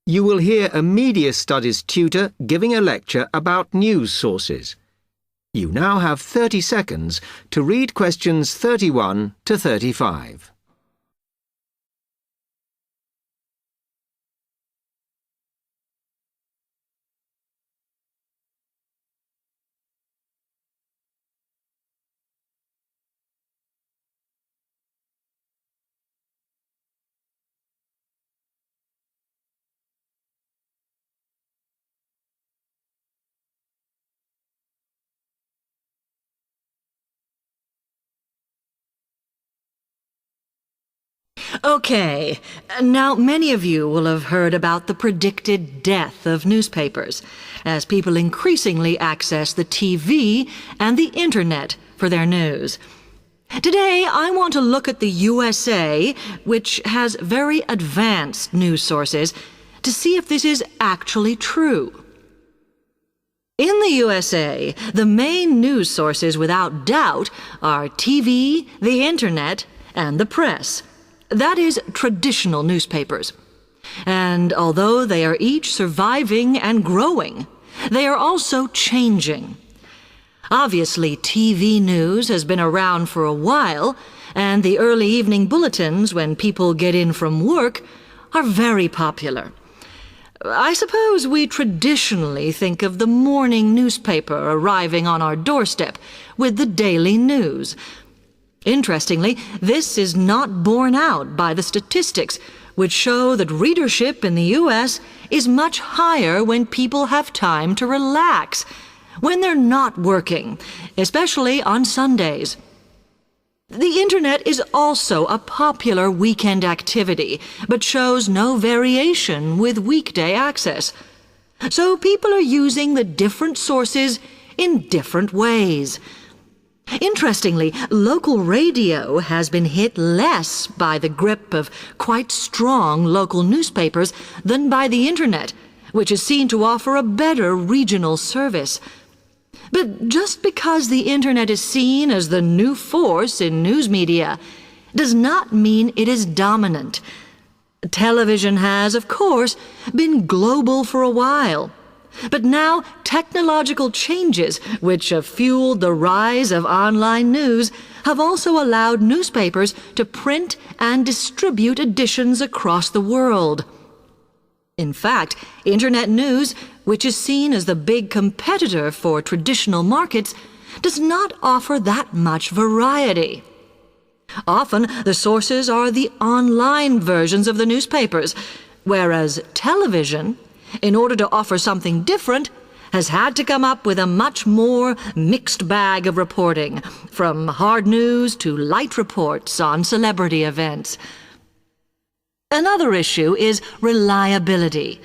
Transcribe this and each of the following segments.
You will hear a media studies tutor giving a lecture about news sources. You now have 30 seconds to read questions 31 to 35. Okay, now many of you will have heard about the predicted death of newspapers, as people increasingly access the TV and the Internet for their news. Today, I want to look at the USA, which has very advanced news sources, to see if this is actually true. In the USA, the main news sources without doubt are TV, the Internet, and the press. That is, traditional newspapers. And although they are each surviving and growing, they are also changing. Obviously, TV news has been around for a while, and the early evening bulletins, when people get in from work, are very popular. I suppose we traditionally think of the morning newspaper arriving on our doorstep with the daily news. Interestingly, this is not borne out by the statistics, which show that readership in the U.S. is much higher when people have time to relax, when they're not working, especially on Sundays. The Internet is also a popular weekend activity, but shows no variation with weekday access. So people are using the different sources in different ways. Interestingly, local radio has been hit less by the grip of quite strong local newspapers than by the Internet, which is seen to offer a better regional service. But just because the Internet is seen as the new force in news media does not mean it is dominant. Television has, of course, been global for a while. But now, technological changes, which have fueled the rise of online news, have also allowed newspapers to print and distribute editions across the world. In fact, Internet news, which is seen as the big competitor for traditional markets, does not offer that much variety. Often, the sources are the online versions of the newspapers, whereas television, in order to offer something different, has had to come up with a much more mixed bag of reporting, from hard news to light reports on celebrity events. Another issue is reliability.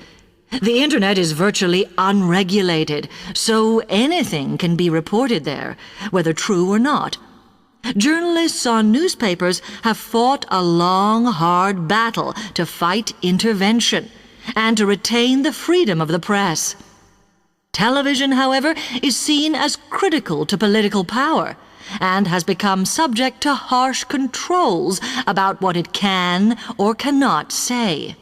The Internet is virtually unregulated, so anything can be reported there, whether true or not. Journalists on newspapers have fought a long, hard battle to fight intervention and to retain the freedom of the press. Television, however, is seen as critical to political power and has become subject to harsh controls about what it can or cannot say.